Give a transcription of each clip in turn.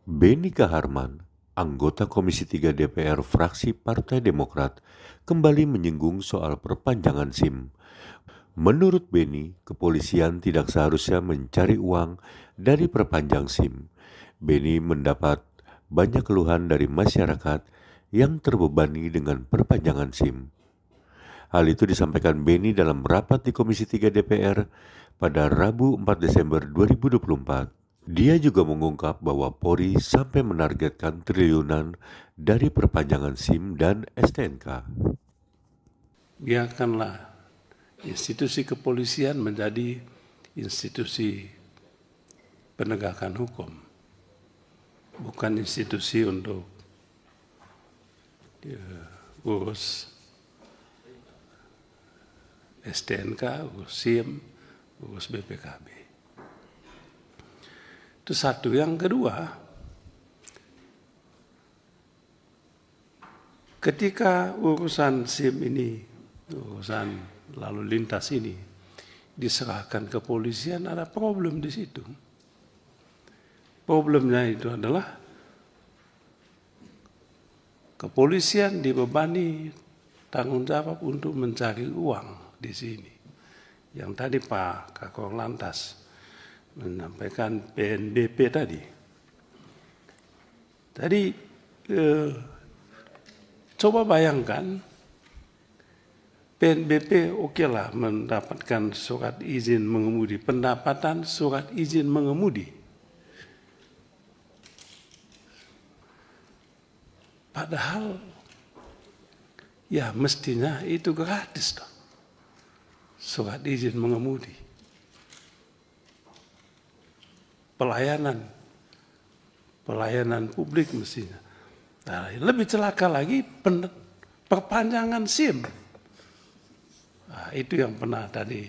Benny Kaharman, anggota Komisi 3 DPR fraksi Partai Demokrat, kembali menyinggung soal perpanjangan SIM. Menurut Benny, kepolisian tidak seharusnya mencari uang dari perpanjang SIM. Benny mendapat banyak keluhan dari masyarakat yang terbebani dengan perpanjangan SIM. Hal itu disampaikan Benny dalam rapat di Komisi 3 DPR pada Rabu 4 Desember 2024. Dia juga mengungkap bahwa Polri sampai menargetkan triliunan dari perpanjangan SIM dan STNK. Biarkanlah institusi kepolisian menjadi institusi penegakan hukum, bukan institusi untuk urus STNK, urus SIM, urus BPKB. Itu satu. Yang kedua, ketika urusan SIM ini, urusan lalu lintas ini diserahkan ke kepolisian, ada problem di situ. Problemnya itu adalah kepolisian dibebani tanggung jawab untuk mencari uang di sini. Yang tadi Pak Kakor Lantas menyampaikan PNBP tadi. Tadi coba bayangkan PNBP okelah mendapatkan surat izin mengemudi, pendapatan surat izin mengemudi. Padahal ya mestinya itu gratis dong, surat izin mengemudi. Pelayanan publik mestinya. Nah, lebih celaka lagi perpanjangan SIM. Nah, itu yang pernah tadi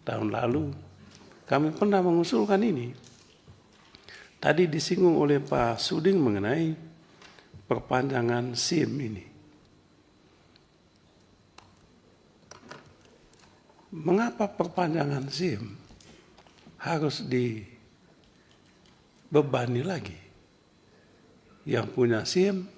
tahun lalu kami pernah mengusulkan ini. Tadi disinggung oleh Pak Suding mengenai perpanjangan SIM ini. Mengapa perpanjangan SIM harus dibebani lagi? Yang punya SIM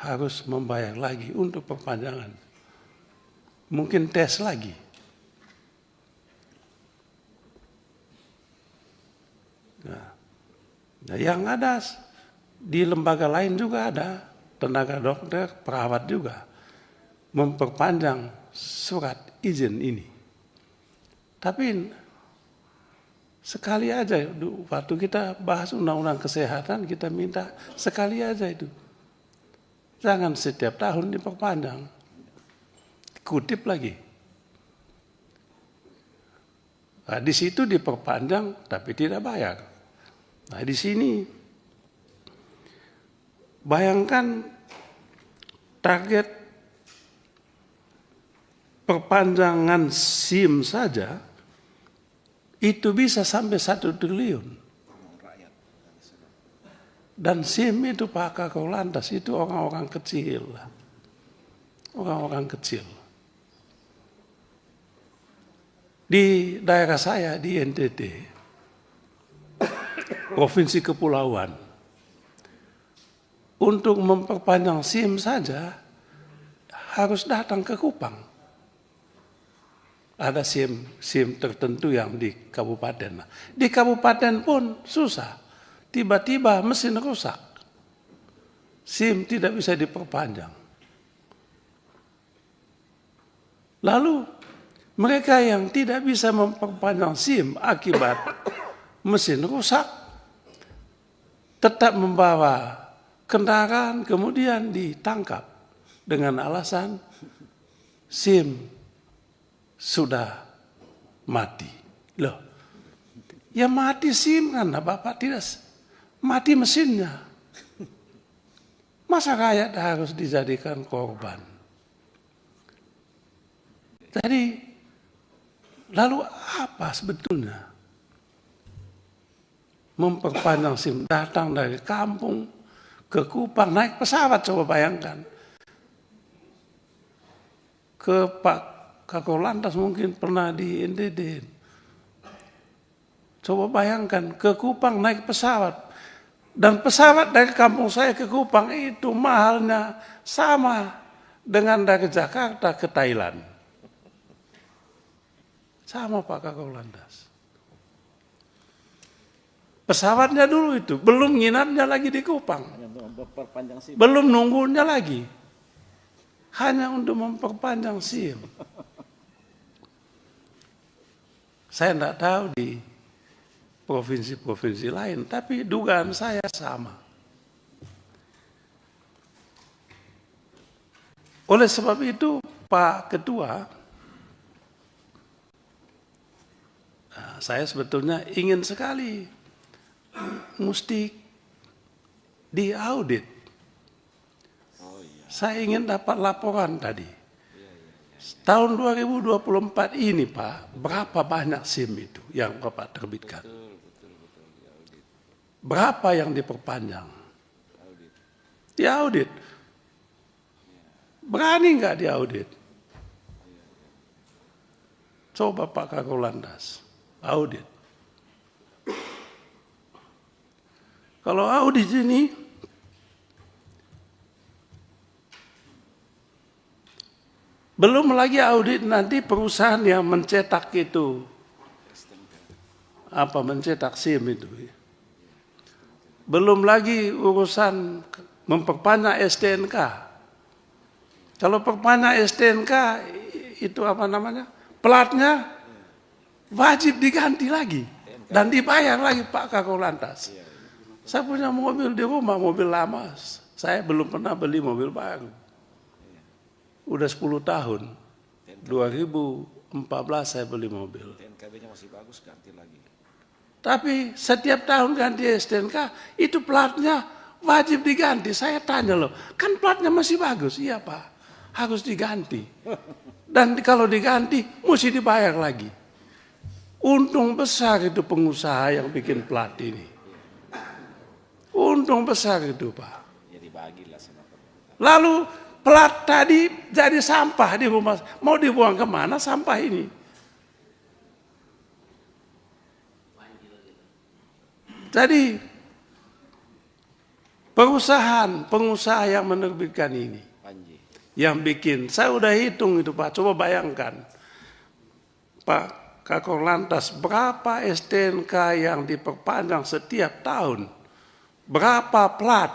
harus membayar lagi untuk perpanjangan. Mungkin tes lagi. Nah, yang ada di lembaga lain juga ada, tenaga dokter, perawat juga memperpanjang surat izin ini. Tapi sekali aja, waktu kita bahas undang-undang kesehatan, kita minta sekali aja itu. Jangan setiap tahun diperpanjang. Kutip lagi. Nah, di situ diperpanjang tapi tidak bayar. Nah, di sini bayangkan target perpanjangan SIM saja itu bisa sampai 1 triliun. Dan SIM itu Pak Kakor Lantas itu orang-orang kecil. Orang-orang kecil. Di daerah saya di NTT, Provinsi Kepulauan, untuk memperpanjang SIM saja harus datang ke Kupang. Ada SIM tertentu yang di kabupaten. Di kabupaten pun susah. Tiba-tiba mesin rusak. SIM tidak bisa diperpanjang. Lalu mereka yang tidak bisa memperpanjang SIM akibat mesin rusak tetap membawa kendaraan kemudian ditangkap dengan alasan SIM sudah mati. Loh, ya mati SIM kan, Bapak tidak mati mesinnya. Masa rakyat harus dijadikan korban? Jadi, lalu apa sebetulnya? Memperpanjang SIM, datang dari kampung ke Kupang, naik pesawat, coba bayangkan. Ke Pak Kakor Lantas mungkin pernah di NTT. Coba bayangkan ke Kupang naik pesawat Dan pesawat dari kampung saya ke Kupang itu mahalnya sama dengan dari Jakarta ke Thailand. Sama Pak Kakor Lantas. Pesawatnya dulu itu, belum nginapnya lagi di Kupang. Belum nunggunya lagi. Hanya untuk memperpanjang SIM. Saya tidak tahu di provinsi-provinsi lain, tapi dugaan saya sama. Oleh sebab itu, Pak Ketua, saya sebetulnya ingin sekali mesti diaudit. Saya ingin dapat laporan tadi. Tahun 2024 ini Pak, berapa banyak SIM itu yang Bapak terbitkan? Berapa yang diperpanjang? Diaudit. Berani nggak diaudit? Coba Pak Kakor Lantas, audit. Kalau audit ini, belum lagi audit nanti perusahaan yang mencetak itu, mencetak SIM itu. Belum lagi urusan memperpanjang STNK. Kalau perpanjang STNK itu platnya wajib diganti lagi dan dibayar lagi Pak Kakor Lantas. Saya punya mobil di rumah, mobil lama. Saya belum pernah beli mobil baru. Udah 10 tahun. 2014 saya beli mobil. TNKB-nya masih bagus, ganti lagi. Tapi setiap tahun ganti STNK, itu platnya wajib diganti. Saya tanya loh, kan platnya masih bagus? Iya Pak, harus diganti. Dan kalau diganti, mesti dibayar lagi. Untung besar itu pengusaha yang bikin plat ini. Untung besar itu Pak. Ya dibagilah sama pemerintah. Lalu plat tadi jadi sampah di rumah. Mau dibuang kemana sampah ini? Jadi pengusaha yang menerbitkan ini, yang bikin, saya udah hitung itu Pak, coba bayangkan. Pak Kakor Lantas, berapa STNK yang diperpanjang setiap tahun? Berapa plat?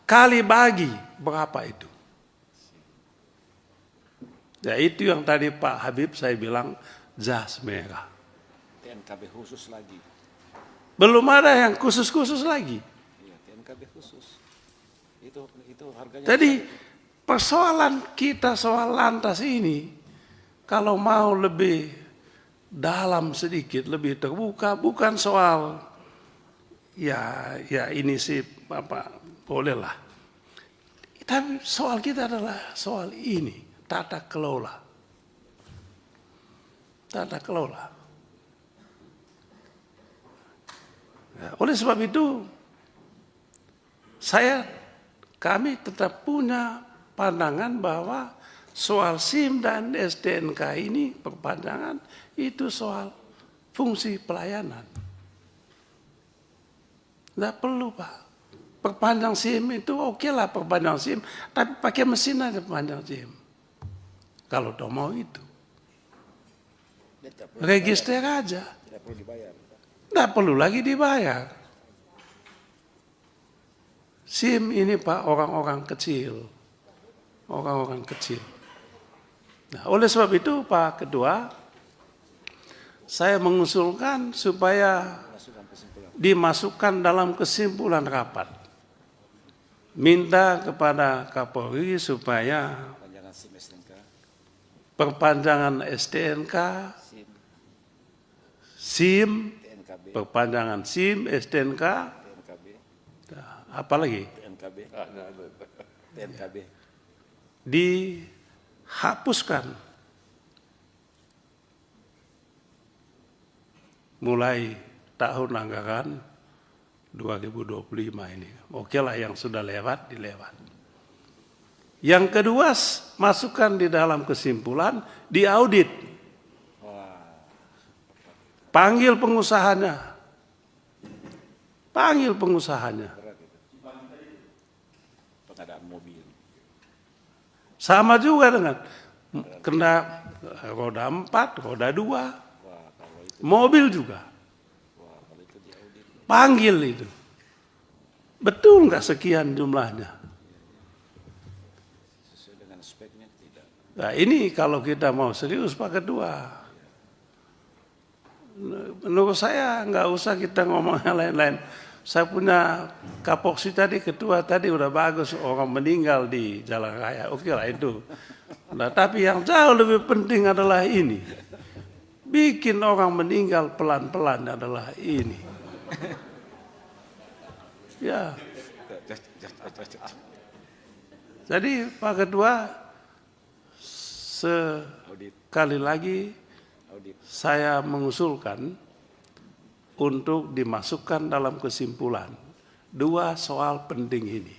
Kali bagi, berapa itu? Ya itu yang tadi Pak Habib saya bilang, jas merah. TNKB khusus lagi. Belum ada yang khusus-khusus lagi. Iya, TNKB khusus. Itu harganya. Jadi persoalan kita soal Lantas ini, kalau mau lebih dalam sedikit, lebih terbuka, bukan soal ya ini sih bolehlah. Tapi soal kita adalah soal ini, tata kelola. Tata kelola. Ya, oleh sebab itu, kami tetap punya pandangan bahwa soal SIM dan STNK ini perpanjangan itu soal fungsi pelayanan. Tidak perlu Pak. Perpanjang SIM itu oke lah perpanjang SIM, tapi pakai mesin aja perpanjang SIM. Kalau udah mau itu. Register aja. Tidak perlu dibayar. Tidak perlu lagi dibayar. SIM ini Pak orang-orang kecil. Orang-orang kecil. Nah, oleh sebab itu Pak Ketua, saya mengusulkan supaya dimasukkan dalam kesimpulan rapat. Minta kepada Kapolri supaya Panjangan SIM STNK, perpanjangan STNK, SIM, TNKB, perpanjangan SIM, STNK, TNKB, apalagi TNKB. Dihapuskan mulai tahun anggaran 2025 ini. Oke lah yang sudah lewat, dilewat. Yang kedua, masukkan di dalam kesimpulan, diaudit. Panggil pengusahanya. Panggil pengusahanya. Sama juga dengan kena roda 4, roda 2, mobil juga. Panggil itu. Betul nggak sekian jumlahnya? Sesuai dengan speknya tidak. Nah ini kalau kita mau serius Pak Ketua. Menurut saya nggak usah kita ngomong yang lain-lain. Saya punya kapoksi tadi, ketua tadi udah bagus, orang meninggal di jalan raya. Oke lah itu. Nah, tapi yang jauh lebih penting adalah ini. Bikin orang meninggal pelan-pelan adalah ini. Ya. Jadi Pak Ketua, sekali lagi saya mengusulkan untuk dimasukkan dalam kesimpulan 2 soal penting ini.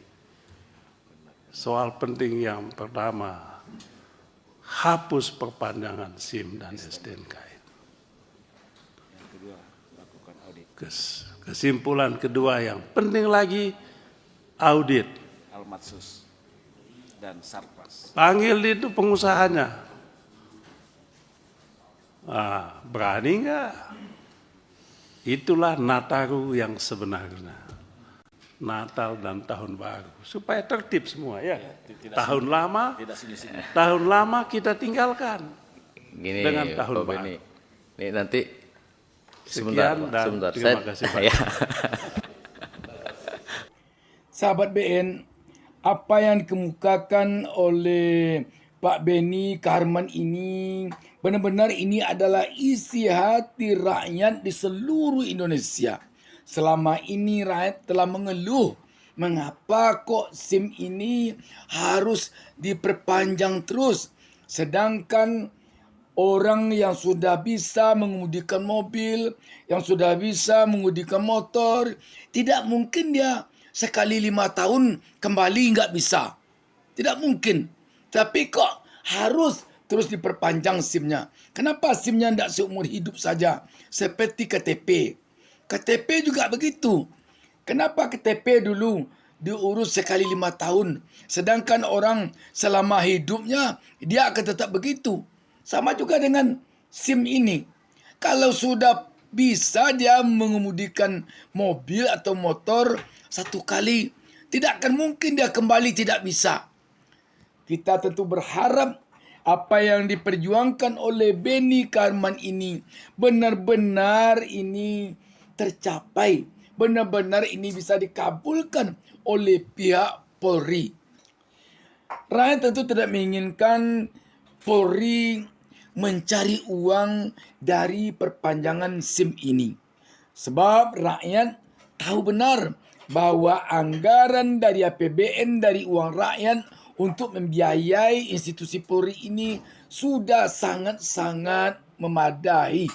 Soal penting yang pertama, hapus perpanjangan SIM dan STNK. Yang kedua, lakukan audit. Kesimpulan kedua yang penting lagi, audit. Almatsus dan Sarpas. Panggil itu pengusahanya. Berani nggak? Itulah Nataru yang sebenarnya. Natal dan Tahun Baru. Supaya tertib semua ya. Tahun lama, tahun lama kita tinggalkan. Gini, dengan tahun Pak baru. Beni. Ini nanti Sekian Pak, dan sebentar. terima kasih Pak. Ya. Sahabat BN, apa yang dikemukakan oleh Pak Beni Karman ini benar-benar ini adalah isi hati rakyat di seluruh Indonesia. Selama ini rakyat telah mengeluh mengapa kok SIM ini harus diperpanjang terus, sedangkan orang yang sudah bisa mengemudikan mobil, yang sudah bisa mengemudikan motor, tidak mungkin dia sekali 5 tahun kembali nggak bisa. Tidak mungkin. Tapi kok harus terus diperpanjang SIM-nya. Kenapa SIM-nya tidak seumur hidup saja? Seperti KTP. KTP juga begitu. Kenapa KTP dulu diurus sekali 5 tahun. Sedangkan orang selama hidupnya dia akan tetap begitu. Sama juga dengan SIM ini. Kalau sudah bisa dia mengemudikan mobil atau motor 1 kali, tidak akan mungkin dia kembali tidak bisa. Kita tentu berharap apa yang diperjuangkan oleh Beni Karman ini benar-benar ini tercapai. Benar-benar ini bisa dikabulkan oleh pihak Polri. Rakyat tentu tidak menginginkan Polri mencari uang dari perpanjangan SIM ini. Sebab rakyat tahu benar bahwa anggaran dari APBN dari uang rakyat untuk membiayai institusi Polri ini sudah sangat-sangat memadai.